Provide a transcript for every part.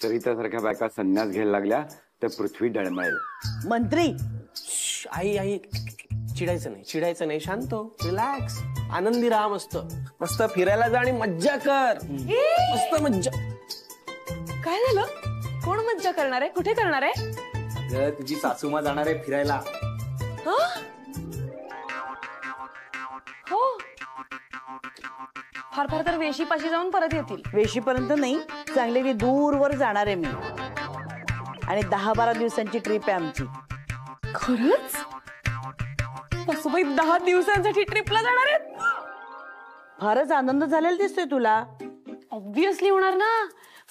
सरितासारख्या बायका संन्यास घ्यायला लागल्या तर पृथ्वी डळमळेल. मंत्री आई आई चिडायचं नाही शांत रिलॅक्स आनंदी राहा मस्त मस्त फिरायला जा आणि मज्जा कर मस्त मज्जा. काय झालं? कोण मज्जा करणार आहे? कुठे करणार आहे? तुझी सासूमा जाणार आहे फिरायला. हो फार फार तर वेशीपाशी जाऊन परत येतील. वेशीपर्यंत नाही, चांगली दूरवर जाणार आहे मी आणि 10-12 दिवसांची ट्रिप आहे आमची. खरंच? सासूबाई 10 दिवसांसाठी ट्रिपला जाणार आहेत? फारच आनंद झालेला दिसतोय तुला. ऑब्विसली होणार ना,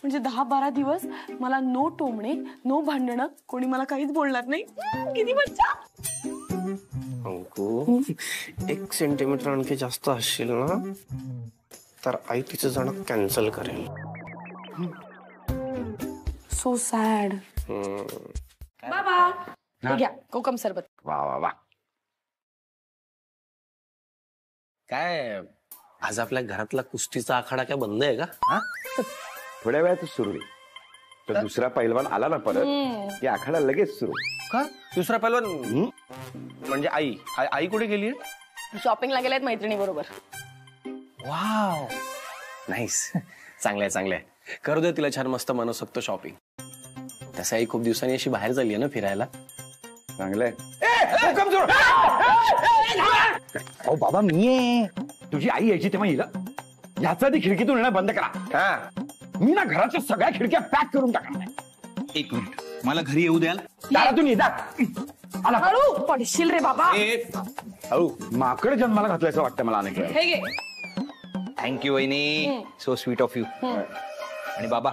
म्हणजे 10-12 दिवस मला नो टोमणे नो भांडणं, कोणी मला काहीच बोलणार नाही. किती मज्जा. अंकू 1 सेंटीमीटर आणखी जास्त असशील ना तर आई तिचं जाणं कॅन्सल करेल. So sad. बाबा हे घ्या कोकम सरबत. वा वा वा. काय आज आपल्या घरातला कुस्तीचा आखाडा काय बंद आहे का? थोड्या वेळातच सुरू आहे. तर दुसरा पैलवान आला ना परत की आखाडा लगेच सुरू. का दुसरा पैलवान म्हणजे आई आई कुठे गेली? शॉपिंगला गेल्यात मैत्रिणी बरोबर. Wow nice. चांगलंय करू दे तिला छान मस्त मनसोक्त शॉपिंग. तसं आई खूप दिवसांनी अशी बाहेर झाली आहे ना फिरायला. चांगलंय. अहो बाबा मी आहे. तुझी आई यायची तेव्हा हिला याचा ती खिडकीतून येणं बंद करा. मी ना घराच्या सगळ्या खिडक्या पॅक करून टाकणार. 1 मिनिट मला घरी येऊ द्याल? दारातून ये. हळू पडशील रे बाबा. हळू. माकड जन्माला घातल्याचं वाटतं मला अनेक वेळा. हे घे. थँक्यू वहिनी, सो स्वीट ऑफ यू. आणि बाबा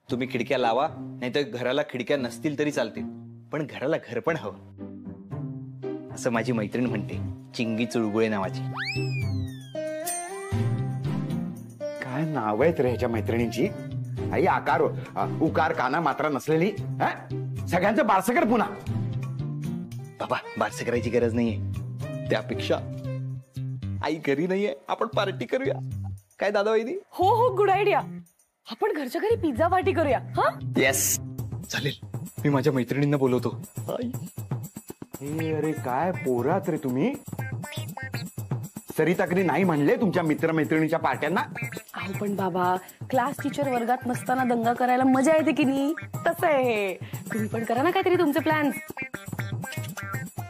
तुम्ही खिडक्या लावा, नाहीतर घराला खिडक्या नसतील तरी चालतील, पण घराला घर पण हवं असं माझी मैत्रीण म्हणते, चिंगी चुळगुळे नावाची. काय नाव आहेत रे ह्याच्या मैत्रिणींची? आई आकार उकार काना मात्रा नसलेली. सगळ्यांचं बारसं कर पुन्हा. बाबा बारसं करायची गरज नाहीये, त्यापेक्षा आई घरी नाहीये, आपण पार्टी करूया काय दादा वहिनी? हो हो गुड आयडिया. आपण घरच्या घरी पिझ्झा पार्टी करूया. हा येस चालेल, मी माझ्या मैत्रिणींना बोलवतो. अरे काय पोरात रे तुम्ही. सरिता कधी नाही म्हणले तुमच्या मित्रमैत्रिणीच्या पार्ट्यांना? अहो पण बाबा क्लास टीचर वर्गात नसताना दंगा करायला मजा येते की नाही, तसं आहे. तुम्ही पण करा ना काहीतरी तुमचे प्लॅन.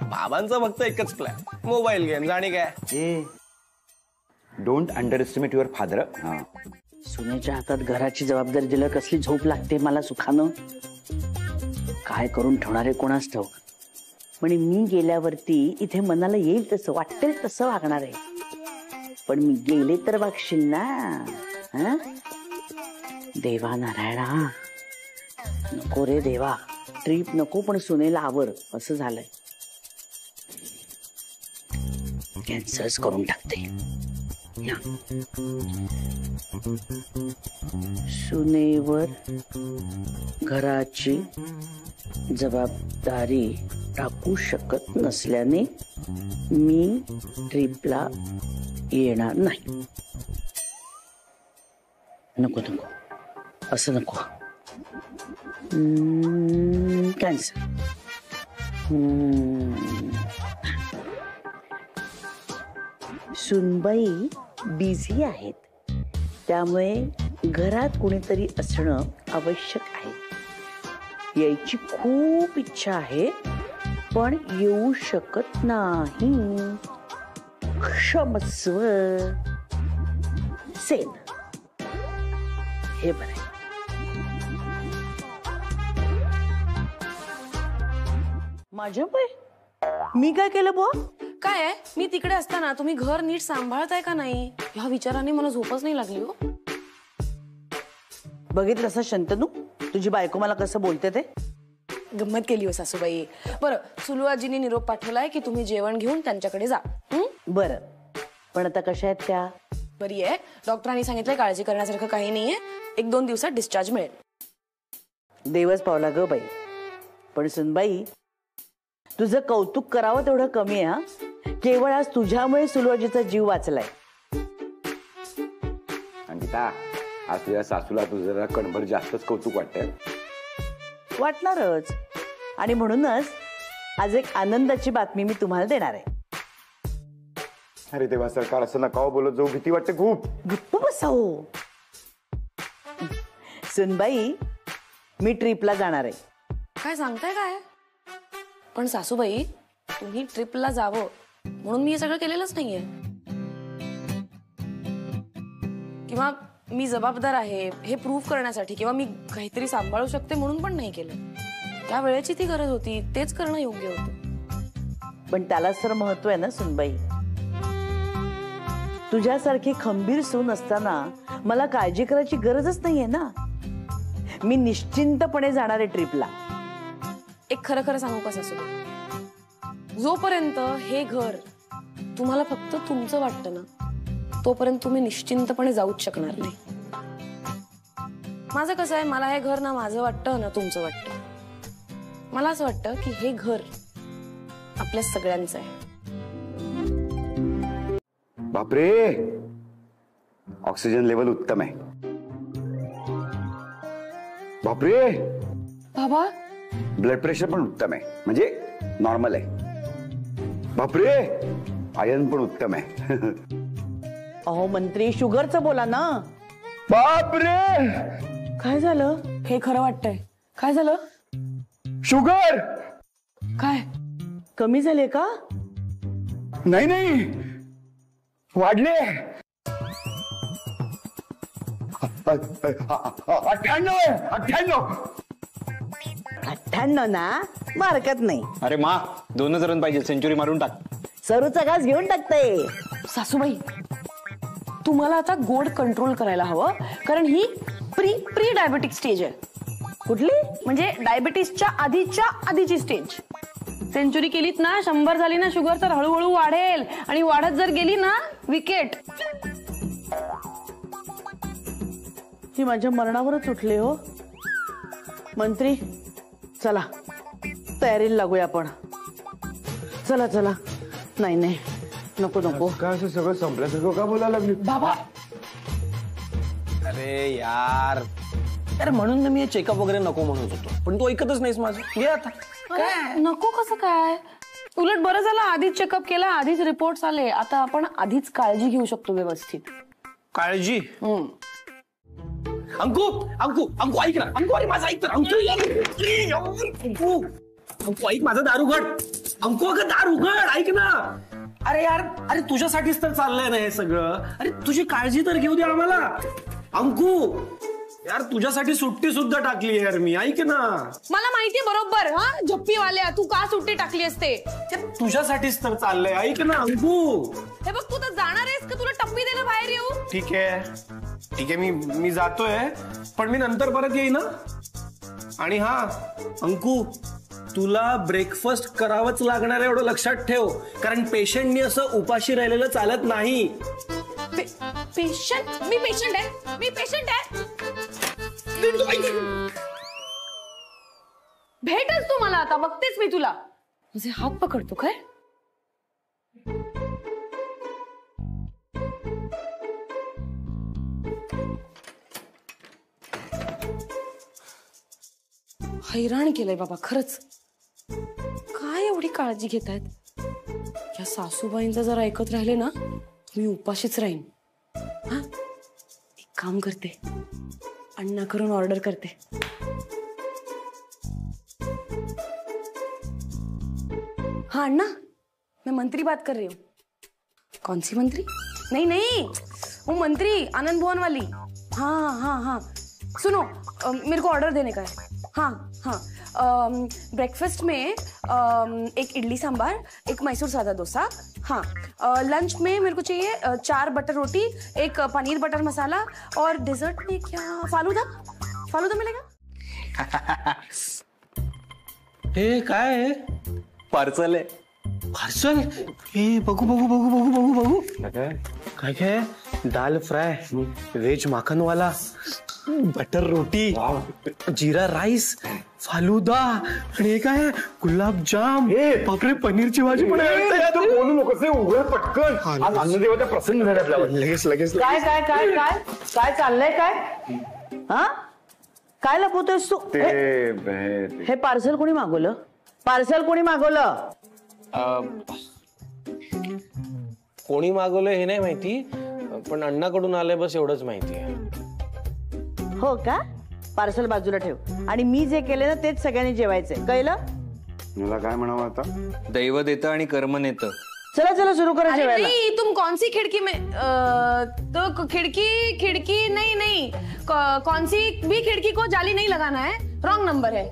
बाबांचा फक्त एकच प्लॅन, मोबाईल गेम आणि काय. Don't underestimate your father. सुनेच्या हातात घराची जबाबदारी दिलं कसली झोप लागते मला सुखानं. काय करून ठेवणार आहे कोणास ठाऊक. पण मी गेल्यावरती इथे मनाला येईल तसं वाटेल तसं वागणार आहे. पण मी गेले तर वागशील ना. देवा नारायणा नको रे देवा. ट्रिप नको पण सुनेला आवर असं झालंय. कॅन्सलच करून टाकते. सुनेवर घराची जबाबदारी टाकू शकत नसल्याने मी ट्रिपला येणार नाही. नको नको असं नको. कॅन्सल. सुनबाई बिझी आहेत, त्यामुळे घरात कुणीतरी असणं आवश्यक आहे. यायची खूप इच्छा आहे पण येऊ शकत नाही. क्षमस्व. सेन हे बरं. माझ्या बाई मी काय केलं बुवा? काय आहे, मी तिकडे असताना तुम्ही घर नीट सांभाळताय का नाही ह्या विचाराने मला झोपच नाही लागली. हो बघितलं असं शंतनू तुझी बायको मला कसं बोलते ते. गंमत केली हो सासूबाई. बरं सुलू आजीने निरोप पाठवलाय की तुम्ही जेवण घेऊन त्यांच्याकडे जा. बरं पण आता कशा आहेत त्या? बरी आहे. डॉक्टरांनी सांगितलंय काळजी करण्यासारखं काही नाहीये, 1-2 दिवसात डिस्चार्ज मिळेल. देवच पावला ग बाई. पण सुनबाई तुझं कौतुक करावं तेवढं कमी आहे. केवळ आज तुझ्यामुळे सुलवाजीचा जीव वाचलाय. अंकिता आज तुझ्या सासूला तुझं जरा कणभर जास्तच कौतुक वाटतंय. वाटणारच. आणि म्हणूनच आज एक आनंदाची बातमी मी तुम्हाला देणार आहे. अरे तेव्हा सरकार असं नका बोलत जाऊ, भीती वाटते खूप. गप्प बसाओ. सुनबाई, मी ट्रिपला जाणार आहे. काय सांगताय काय? पण सासूबाई, तुम्ही ट्रिपला जावं म्हणून मी हे सगळं केलेलंच नाहीये. किंवा मी जबाबदार आहे हे प्रूव्ह करण्यासाठी, किंवा मी काहीतरी सांभाळू शकते म्हणून पण नाही केलं. त्या वेळेची ती गरज होती, तेच करणं योग्य होतं. पण त्यालाच तर महत्व आहे ना सुनबाई. तुझ्यासारखी खंबीर सून असताना मला काळजी करायची गरजच नाहीये ना. मी निश्चिंतपणे जाणार आहे ट्रिपला. एक खरं खरं सांगू का सासूबाई, जोपर्यंत हे घर तुम्हाला फक्त तुमचं वाटतं ना, तोपर्यंत तुम्ही निश्चिंतपणे जाऊच शकणार नाही. माझं कसं आहे, मला हे घर ना माझं वाटतं ना तुमचं वाटतं. मला असं वाटतं की हे घर आपल्या सगळ्यांचं आहे. बापरे, ऑक्सिजन लेवल उत्तम आहे. बापरे बाबा, ब्लड प्रेशर पण उत्तम आहे, म्हणजे नॉर्मल आहे. बापरे, आयर्न पण उत्तम आहे. अहो मंत्री, शुगरचं बोला ना. बापरे, काय झालं? हे खरं वाटतंय. काय झालं? शुगर काय कमी झाले का? नाही नाही, वाढले. 98 ना, मग हरकत नाही. अरे मा, 2 रन पाहिजे, सेंचुरी मारून टाक. सरूचा घास घेऊन टाकते. सासूबाई, तुम्हाला आता गोड कंट्रोल करायला हवं, कारण ही प्री डायबेटिक स्टेज आहे. कुठली? म्हणजे डायबिटीसच्या आधीची स्टेज. सेंचुरी केलीत ना, 100 झाली ना शुगर, तर हळूहळू वाढेल, आणि वाढत जर गेली ना, विकेट. ही माझ्या मरणावरच उठले हो. मंत्री, चला तयारीला लागूया आपण. चला चला. नाही नाही, नको नको. काय असं सगळं संपल्यासारखं का बोलायला लागली? बाबा, अरे यार, अरे म्हणून ना मी चेकअप वगैरे नको म्हणत होतो, पण तू ऐकतच नाहीस माझं. घे आता. नको कसं काय? उलट बरं झालं आधीच चेकअप केला, आधीच रिपोर्ट्स आले. आता आपण आधीच काळजी घेऊ शकतो व्यवस्थित. काळजी? अंकु अंकु अंकु ऐक ना. अंकु, अरे माझं ऐक तर. अंकु ऐक, माझं दार उघड. अंकु, अगं दार उघड, ऐक ना. अरे यार, अरे तुझ्यासाठीच तर चाललंय ना हे सगळं. अरे तुझी काळजी तर घेऊ दे आम्हाला. अंकु यार, तुझ्यासाठी सुट्टी सुद्धा टाकली यार मी, ऐक ना. मला माहितीये बरोबर. हा झप्पीवाल्या, तू का सुट्टी टाकली असते? तुझ्यासाठीच तर चाललंय, ऐक ना अंकु. हे बघ, तू तर जाणार आहेस का? तुला टप्पी देणं बाहेर येऊ? ठीक आहे, मी जातोय, पण मी नंतर परत येईन ना. आणि हा अंकु, तुला ब्रेकफास्ट करावंच लागणार एवढं लक्षात ठेव, कारण पेशंटनी असं उपाशी राहिलेलं चालत नाही. पेशंट? मी पेशंट आहे? मी पेशंट आहे? भेटच तू मला आता, बघतेच मी तुला. माझे हात पकडतो काय? हैराण केलंय बाबा खरंच. काय एवढी काळजी घेत आहेत या सासूबाईंचं? जर ऐकत राहिले ना, मी उपाशीच राहीन. हा, एक काम करते, अण्णा करून ऑर्डर करते. हाँ अण्णा, मैं मंत्री बात कर रही हूँ. कौन सी मंत्री? नहीं नहीं, वो मंत्री आनंद भवन वाली. हाँ हाँ हाँ, सुनो, मेरे को ऑर्डर देने का है. हाँ हाँ, ब्रेकफास्ट में एक इडली सांबार, एक मैसूर सादा डोसा. हाँ, लंच में मेरे को चाहिए 4 बटर रोटी, एक पनीर बटर मसाला, और डेजर्ट में क्या, फालूदा. फालूदा मिलेगा? हे काय पार्सल आहे. पार्सल? हे बघू बघू बघू बघू बघू बघू. काय काय? दाल फ्राय, व्हेज माखनवाला, बटर रोटी, जीरा राईस, फालुदा आणि हे काय गुलाबजाम, बापरे पनीरची भाजी पण आहे. तू बोलू नकोस उघड पटकन. आज अन्नदेवता प्रसन्न झाले आपल्यावर. लगेच काय काय काय काय काय चाललंय काय? हा काय लपवतोयस तू? हे पार्सल कोणी मागवलं? पार्सल कोणी मागवलं? कोणी मागवलं हे नाही माहिती, पण अण्णाकडून आलंय बस एवढंच माहिती आहे. हो का? पार्सल बाजूला ठेव आणि मी जे केले ना तेच सगळ्यांनी जेवायचंय, कळलं? मला काय म्हणावं आता? दैव देतं आणि कर्म नेतं. चला चला सुरू करा अरे जेवायला. नहीं, तुम कौन सी खिड़की में तो खिड़की नहीं कौन सी भी खिड़की को जाली नहीं लगाना है, रॉन्ग नंबर है.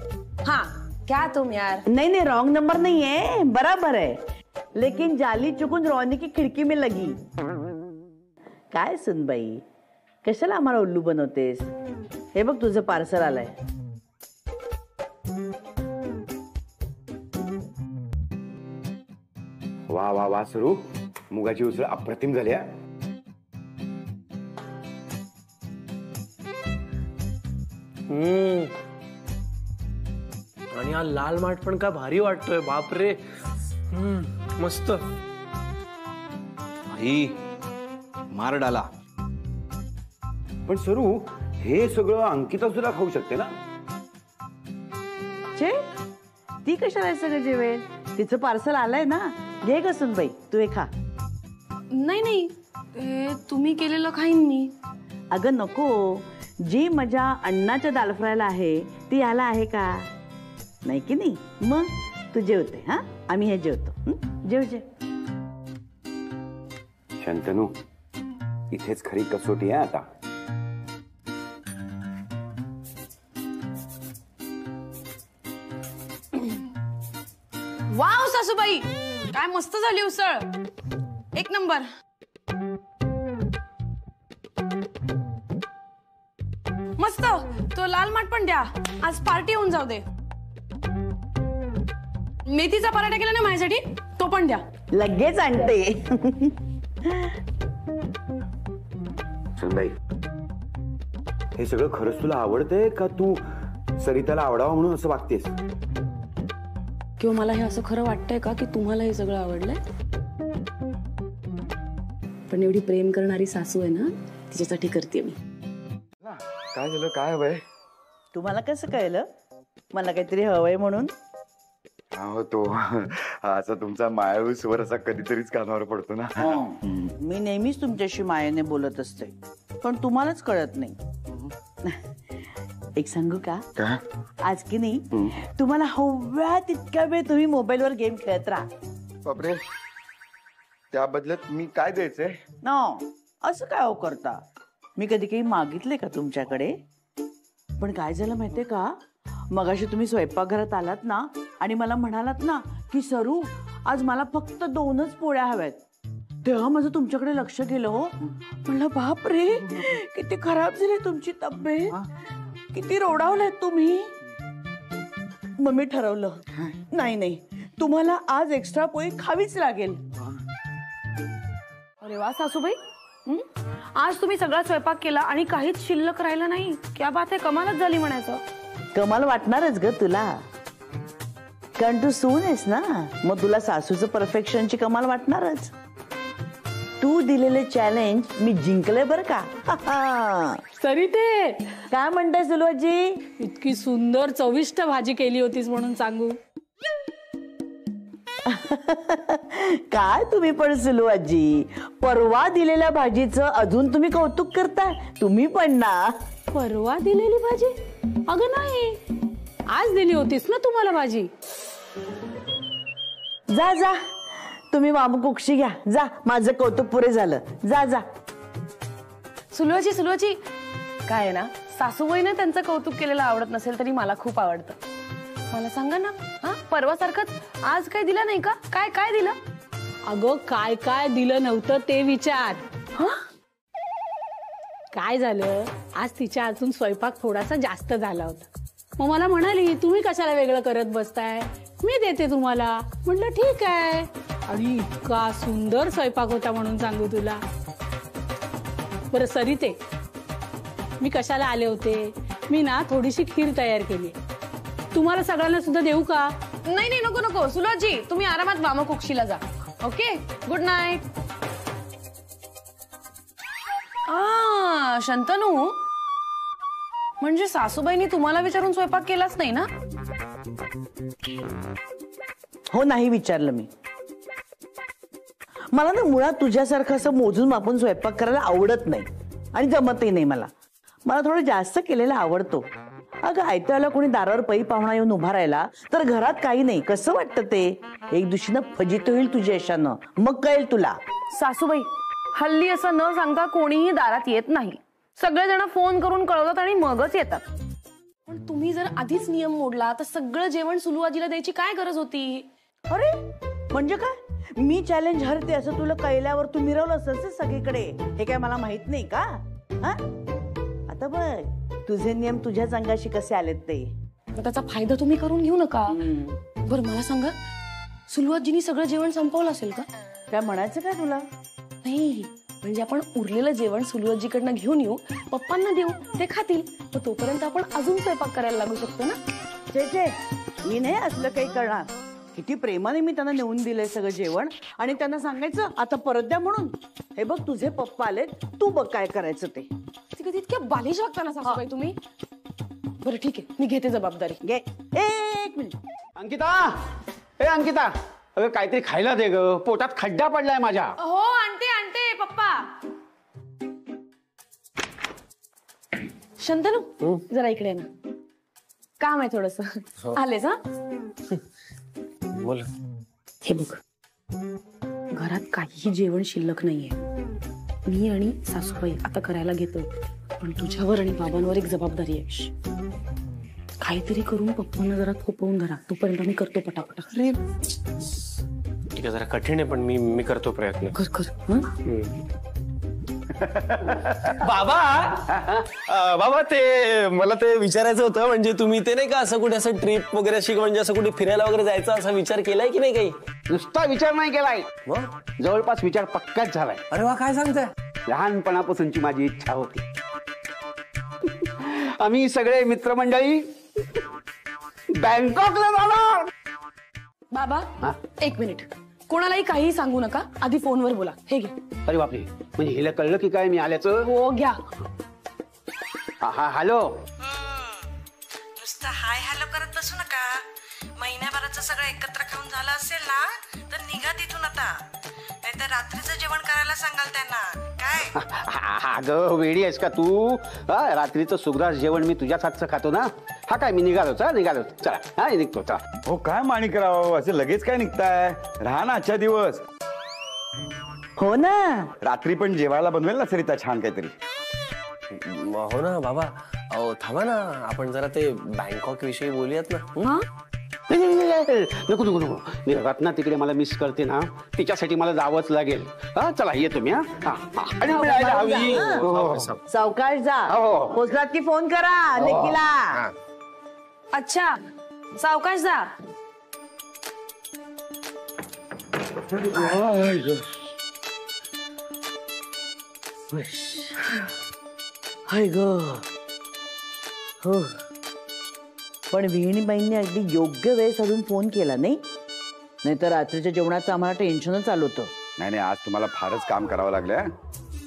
हाँ क्या तुम यार. नहीं नहीं रॉन्ग नंबर नहीं है, बराबर है, लेकिन जाली चुकून रोनी की खिडकी में लगी. काय सुनबाई, कशाला आम्हाला उल्लू बनवतेस? हे बघ तुझं पार्सल आलंय. वा वा वा सरू, मुगाची उसळ अप्रतिम झाली. आणि हा लाल माठ पण काय भारी वाटतोय, बापरे. मस्त. आई मार डाला. पण सरू, हे सगळं अंकिता सुद्धा खाऊ शकते ना? चे ती कशाला हे सगळं जेवेल? तिचं पार्सल आलंय ना, घे ग सुनबाई, तू हे खा. नाही नाही, तुम्ही केलेलं खाईन मी. अगं नको, जी मजा अण्णाच्या दाल फ्रायला आहे ती याला आहे का? नाही की नाही? मग तू जेवते. हा आम्ही हे जेवतो. जेव जेव. शंतनू, इथेच खरी कसोटी आहे आता. वाव सासूबाई, काय मस्त झाली उसळ, एक नंबर. मस्त. तो लाल माठ पण द्या, आज पार्टी होऊन जाऊ दे. मेथीचा पराठा केला ना माझ्यासाठी, तो पण द्या. लगेच आणते. सुनबाई, हे सगळं खरंच तुला आवडतंय का तू सरिताला आवडावं म्हणून असं वागतेस? किंवा मला हे असं खरं वाटतंय का की तुम्हाला हे सगळं आवडलंय? पण एवढी प्रेम करणारी सासू आहे ना, तिच्यासाठी करते मी. काय झालं, काय हवंय? तुम्हाला कसं कळलं मला काहीतरी हवंय म्हणून? हो, तो असा तुमचा मायाळू स्वर असा कधीतरीच कानावर पडतो ना. मी नेहमीच तुमच्याशी मायेने बोलत असते, पण तुम्हालाच कळत नाही. एक सांगू का? आज की नाही तुम्हाला हव्या तितक्या वेळ तुम्ही मोबाईलवर गेम खेळत राहा. बापरे, त्या बदल्यात मी काय द्यायचंय? असं काय हो करता? मी कधी काही मागितले का तुमच्याकडे? पण काय झालं माहितीये का, मगाशी तुम्ही स्वयंपाकघरात आलात ना आणि मला म्हणालात ना की सरू आज मला फक्त 2च पोळ्या हव्यात, तेव्हा माझं तुमच्याकडे लक्ष गेलं. हो म्हणलं बापरे, किती खराब झाली तुमची तब्येत, किती रोडावलाय तुम्ही. मग मी ठरवलं, नाही नाही, तुम्हाला आज एक्स्ट्रा पोळी खावीच लागेल. अरे वा सासूबाई, आज तुम्ही सगळा स्वयंपाक केला आणि काहीच शिल्लक राहिलं नाही. क्या बात आहे, कमालच झाली म्हणायचं. कमाल वाटणारच ग तुला, कारण तू सून आहेस ना, मग तुला सासूचं परफेक्शनची कमाल वाटणारच. तू दिलेले चॅलेंज मी जिंकले बर का. सरिते, काय म्हणताय सुलवाजी? इतकी सुंदर चविष्ट भाजी केली होतीस म्हणून सांगू. काय तुम्ही पण सुलवाजी, परवा दिलेल्या भाजीचं अजून तुम्ही कौतुक करताय. तुम्ही पण ना. परवा दिलेली भाजी? अगं नाही, आज दिली होतीस ना तुम्हाला भाजी. जा जा, तुम्ही मामू कुक्षी घ्या, जा, माझं कौतुक पुरे झालं. जा जा. सुलवाची काय आहे ना, सासूबाईने त्यांचं कौतुक केलेलं आवडत नसेल तरी मला खूप आवडतं. मला सांगा ना, हा परवा सारखंच आज काय दिलं नाही का? काय काय दिलं? अगं काय काय दिलं नव्हतं ते विचार. काय झालं, आज तिच्या अजून स्वयंपाक थोडासा जास्त झाला होता. मग मला म्हणाली तुम्ही कशाला वेगळं करत बसताय, मी देते तुम्हाला. म्हटलं ठीक आहे. आणि इतका सुंदर स्वयंपाक होता म्हणून सांगू तुला. बरं सरिते, मी कशाला आले होते. मी ना थोडीशी खीर तयार केली, तुम्हाला सगळ्यांना सुद्धा देऊ का? नाही नाही नको नको सुलोजी, तुम्ही आरामात वामकुक्षीला जा. Okay, good night. शंतनू, म्हणजे सासूबाईंनी तुम्हाला विचारून स्वयंपाक केलाच नाही ना? हो, नाही विचारलं मी. मला ना मुळात तुझ्यासारखं असं मोजून मापून स्वयंपाक करायला आवडत नाही आणि जमतही नाही. मला थोडं जास्त केलेला आवडतो. अगं, आयत्याला कोणी दारावर पै पाहुणा येऊन उभा राहिला तर घरात काही नाही, कसं वाटतं ते. एक दिवशीनं फजित होईल तुझ्या यशानं, मग कळेल तुला. सासूबाई, हल्ली असं न सांगता कोणीही दारात येत नाही. सगळेजण फोन करून कळवतात आणि मगच येतात. पण तुम्ही जर आधीच नियम मोडला तर सगळं जेवण सुलूआजीला द्यायची काय गरज होती? अरे म्हणजे काय, मी चॅलेंज हरते असं तुला कळल्यावर तू मिरवलं असेल सगळीकडे. हे काय मला माहित नाही का? आता बघ तुझे नियम तुझ्याच अंगाशी कसे आलेत ते. त्याचा फायदा तुम्ही करून घेऊ नका. बरं मला सांगा, सुलूआजीनी सगळं जेवण संपवलं असेल का? काय म्हणायचं काय तुला? नाही, म्हणजे आपण उरलेलं जेवण सुलूआजीकडनं घेऊन येऊ, पप्पांना देऊ, ते खातील. तर तोपर्यंत आपण अजून स्वयंपाक करायला लागू शकतो ना. चे मी नाही असलं काही करणार. किती प्रेमाने मी त्यांना नेऊन दिलंय सगळं जेवण आणि त्यांना सांगायचं आता परत द्या म्हणून. हे बघ तुझे पप्पा आले, तू बघ काय करायचं ते. कधी इतक्या बालिश वागता ना सासूबाई तुम्ही. बरं ठीक आहे, मी घेते जबाबदारी. घे. एक मिनिट. अंकिता, ए अंकिता, अगं काहीतरी खायला दे ग, पोटात खड्डा पडलाय माझ्या. हो आणते आणते पप्पा. शंतनू जरा इकडे ना, काम आहे थोडस. आलेस? हा बोल. हे बघ, घरात काहीही जेवण शिल्लक नाहीये. मी आणि सासूबाई आता करायला घेतो, पण तुझ्यावर आणि बाबांवर एक जबाबदारी आहे. काहीतरी करून पप्पांना जरा थोपवून धरा, तोपर्यंत मी करतो पटापट. अरे ठीक आहे, जरा कठीण आहे पण मी करतो प्रयत्न. कर कर. बाबा ते मला ते विचारायचं होतं, म्हणजे तुम्ही ते नाही का असं कुठे असं ट्रिप वगैरे अशी म्हणजे असं कुठे फिरायला वगैरे जायचा असा विचार केलाय की नाही? काही नुसता विचार नाही केलाय, जवळपास विचार पक्काच झालाय. अरे वा, काय सांगताय? लहानपणापासूनची माझी इच्छा होती. आम्ही सगळे मित्रमंडळी बँकॉकला जाणार. बाबा एक मिनिट, कोणालाही काही सांगू नका, आधी फोनवर बोला. हे घे. अरे बापरे, म्हणजे हिला कळलं की काय मी आल्याचं? हो घ्या. हॅलो. नुसतं हाय हॅलो करत बसू नका. महिन्याभराचं सगळं एकत्र खाऊन झालं असेल ना तर निघा तिथून आता, नाहीतर रात्रीचं जेवण करायला सांगाल त्यांना. काय अगं वेडी आहेस का तू? रात्रीचं सुग्रास जेवण मी तुझ्याच हातचं खातो ना. हा काय, मी निघालोच. चला. हा निघतो. चला. हो काय माणिकराव, असे लगेच काय निघताय? राहा ना आजच्या दिवस. हो ना, रात्री पण जेवायला बनवेल ना सरिता छान काहीतरी. हो ना बाबा. अहो थांबा ना, आपण जरा ते बँकॉक विषयी बोलूयात ना. नको नको नको, मी रत्ना तिकडे मला मिस करते ना, तिच्यासाठी मला जावंच लागेल. हा चला येतो मी. आणि मिळायला हवी. सावकाश जा. पोचलात की फोन करा लेकीला. अच्छा, सावकाश जा. हाय ग. हो, पण विहिणीबाईंनी अगदी योग्य वेळेस अजून फोन केला नाही तर रात्रीच्या जेवणाचं आम्हाला टेन्शनच आलं होतं. नाही, आज तुम्हाला फारच काम करावं लागलं.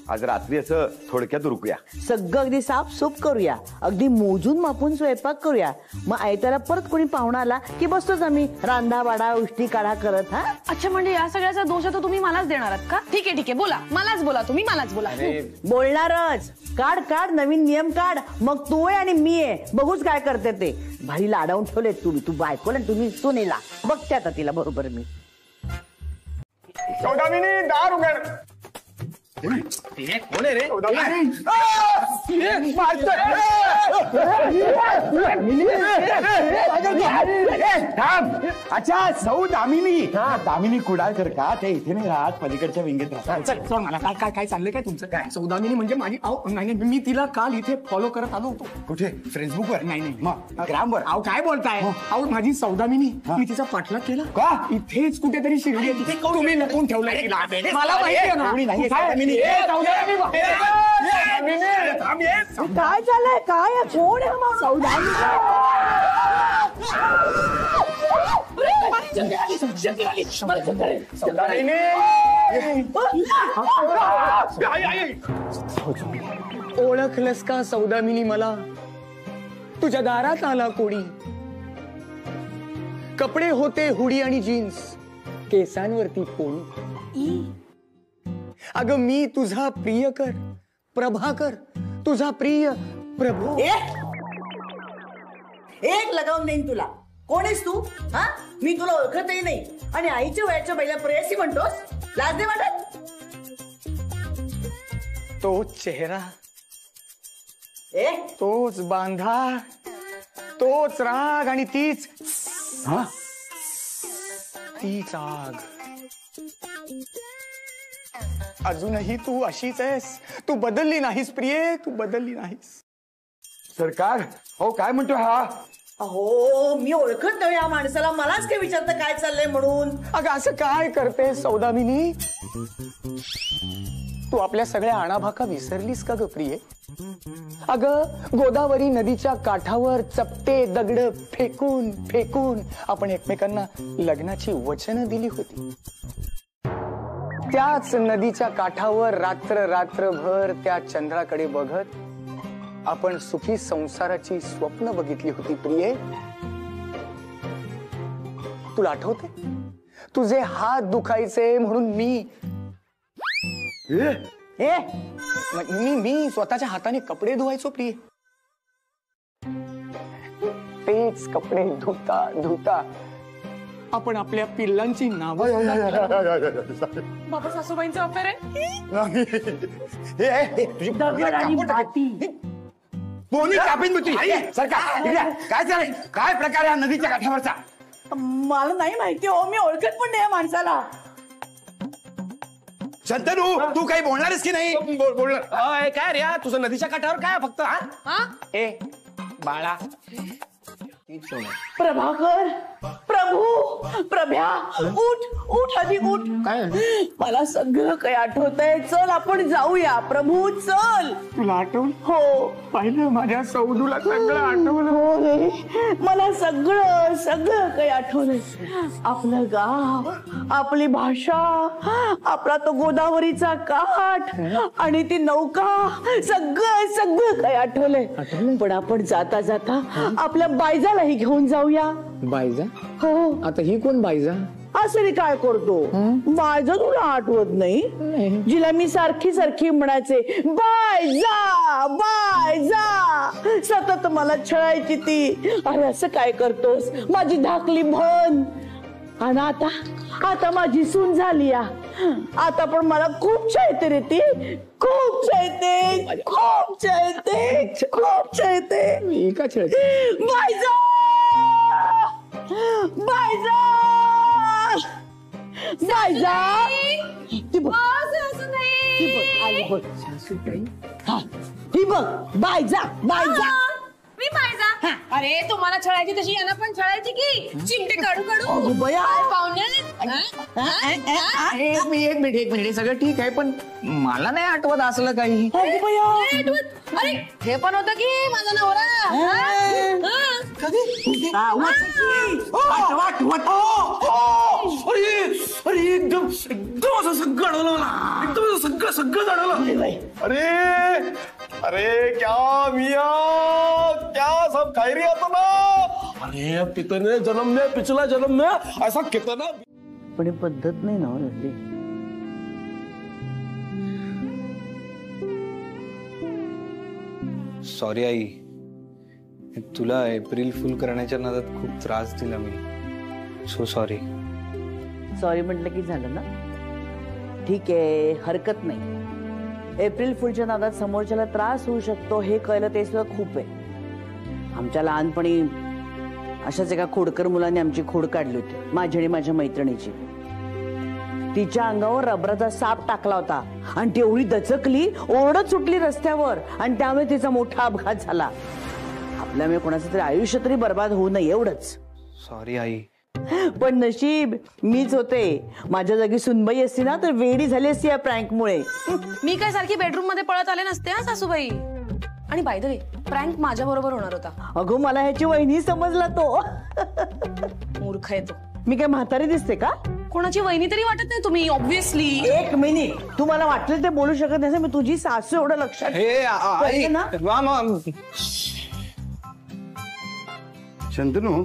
आज रात्री असं थोडक्यात रुकूया. सगळं अगदी साफसूफ करूया, अगदी मोजून मापून स्वयंपाक करूया. मग आयत्याला परत कोणी पाहुणा आला की बसतोच आम्ही रांधा वाडा उष्टी काढा करत. हा अच्छा, म्हणजे या सगळ्याचा दोष तर तुम्ही मलाच देणार आहात का? ठीक आहे बोला, मलाच बोला, तुम्ही मलाच बोला. बोलणारच. काढ नवीन नियम काढ, मग तू आहे आणि मी आहे, बघूच काय करते ते. भारी लाडावून ठेवले तू बायकोला, तुम्ही सुनेला. बघते आता तिला बरोबर मी. सौदामिनी, दार उघड. कोण आहे रे? अच्छा, सौ दामिनी. दामिनी कुडाळकर का? ते इथे नाही राहत, पलीकडच्या विंगेत राहतात. मला काय चाललंय काय तुमचं? काय सौदामिनी म्हणजे माझी? नाही, मी तिला काल इथे फॉलो करत आलो होतो. कुठे? फेसबुकवर? नाही मग ग्रामवर? अहो काय बोलताय? अहो माझी सौदामिनी, मी तिचा पाठलाग केला का? इथेच कुठेतरी शिरली आहे. तिथे तुम्ही लपून ठेवलंय तिला. मला माहिती आहे ना. काय झालंय? काय कोण आहे हा सौदामिनी? ओळखलंस का सौदामिनी मला? तुझ्या दारात आला कोणी. कपडे होते हुडी आणि जीन्स, केसांवरती पोणी. अगं मी तुझा प्रियकर प्रभाकर, तुझा प्रिय प्रभू. एक लगावून देईन तुला. कोण आहेस तू? हा, मी तुला ओळखतही नाही आणि आईच्या वयाच्या बाईला प्रेयसी म्हणतोस? लाज नाही वाटत? तोच चेहरा, तोच बांधा, तोच राग आणि तीच आग. अजूनही तू अशीच आहेस. तू बदलली नाहीस प्रिये, तू बदलली नाहीस. सरकार हो काय म्हणतो हा? अहो मी ओळखत नाही या माणसाला. मलाच काय विचारतं काय चाललंय म्हणून. अगं असं काय करते सौदामिनी? तू आपल्या सगळ्या आणाभाका विसरलीस का ग प्रिये? अगं गोदावरी नदीच्या काठावर चपटे दगड फेकून फेकून आपण एकमेकांना लग्नाची वचनं दिली होती. त्याच नदीच्या काठावर रात्र रात्रभर त्या चंद्राकडे बघत आपण सुखी संसाराची स्वप्न बघितली होती प्रिये. तुला आठवते? तुझे हात दुखायचे म्हणून मी स्वतःच्या हाताने कपडे धुवायचो प्रिये. तेच कपडे धुता धुता आपण आपल्या पिल्लांची नावं. बाबा सासूबाईंचा अफेअर आहे. काय चालेल? काय प्रकार आहे नदीच्या काठावरचा? मला नाही माहिती हो. मी ओळखत पण नाही माणसाला. शंतनू तू काही बोलणारस की नाही? बोलणार काय रे? तुझं नदीच्या काठावर काय फक्त? ए बाळा, प्रभाकर, प्रभू, प्रभ्या, उठ उठ आधी उठ. काय मला सगळं काही आठवतंय. चल आपण जाऊया. प्रभू चल. तुला आठवलं? हो पाहिलं माझ्या सौदूला सगळं आठवलं. हो रे, मला सगळं सगळं काही आठवलंय. आपलं गाव, आपली भाषा, आपला तो गोदावरीचा काठ आणि ती नौका, सगळं सगळं काही आठवलंय. पण आपण जाता जाता आपल्या बायजालाही घेऊन जाऊया. बायजा? हो. आता ही कोण बायजा? असं काय करतो? बायजा तुला आठवत नाही? जिला मी सारखी सारखी म्हणायचे बायजा बायजा, सतत मला छळायची ती. अरे असं काय करतोस? माझी धाकली बहन. आणि आता माझी सून झाली. आता पण मला खूप छळते रे ती. खूप छळते, खूप छळते, खूप छळते. मी का छळते? बायजा बायजा बायजा. ती बघ, ती बघ आली बघ. ही बघ बायजा बायजा. मी बायजा. अरे तुम्हाला छळायची तशी यांना पण छळायची की चिमटे काढू काढू. बया पाहुणे एक मिनिट सगळं ठीक आहे पण मला नाही आठवत असलं काही. अरे हे पण होतं की माझा नवरा. अरे एकदम एकदम असं सगळं आढळलं मला. एकदम सगळं सगळं जाणवलं. अरे अरे क्या मिया क्या सब खैरियत ना? अरे अब कितने जन्म में, पिछला जन्म में ऐसा कितना. पण पद्धत नाही ना रडली. सॉरी आई, तुला एप्रिल फुल करण्याच्या नादात खूप त्रास दिला मी. So sorry. सॉरी म्हटलं की झालं ना? ठीक आहे, हरकत नाही. एप्रिल फुलच्या नादात समोरच्याला त्रास होऊ शकतो हे कळलं ते सुद्धा खूप आहे. आमच्या लहानपणी अशाच एका खोडकर मुलाने आमची खोड काढली होती, माझी आणि माझ्या मैत्रिणीची. तिच्या अंगावर रबराचा साप टाकला होता आणि ती एवढी दचकली, ओरडत सुटली रस्त्यावर आणि त्यामुळे तिचा मोठा अपघात झाला. आपल्यामुळे कोणाचं तरी आयुष्य तरी बर्बाद होऊ नये एवढंच. Sorry I. पण नशीब मीच होते. माझ्या जागी सुनबाई असती ना तर वेडी झाली असती या प्रँकमुळे. मी काय सारखी बेडरूम मध्ये पळत आले नसते हा सासूबाई. आणि बाय द वे प्रँक माझ्या बरोबर होणार होता. अगो मला ह्याची वहिनी समजला तो. मूर्ख आहे तो. मी काय म्हातारी दिसते का? कोणाची वहिनी तरी वाटत नाही तुम्ही ऑब्व्हियसली. एक मिनिट, तू मला वाटलं ते बोलू शकत नाही. मी तुझी सासू एवढं लक्षात हे ना. शंतनू,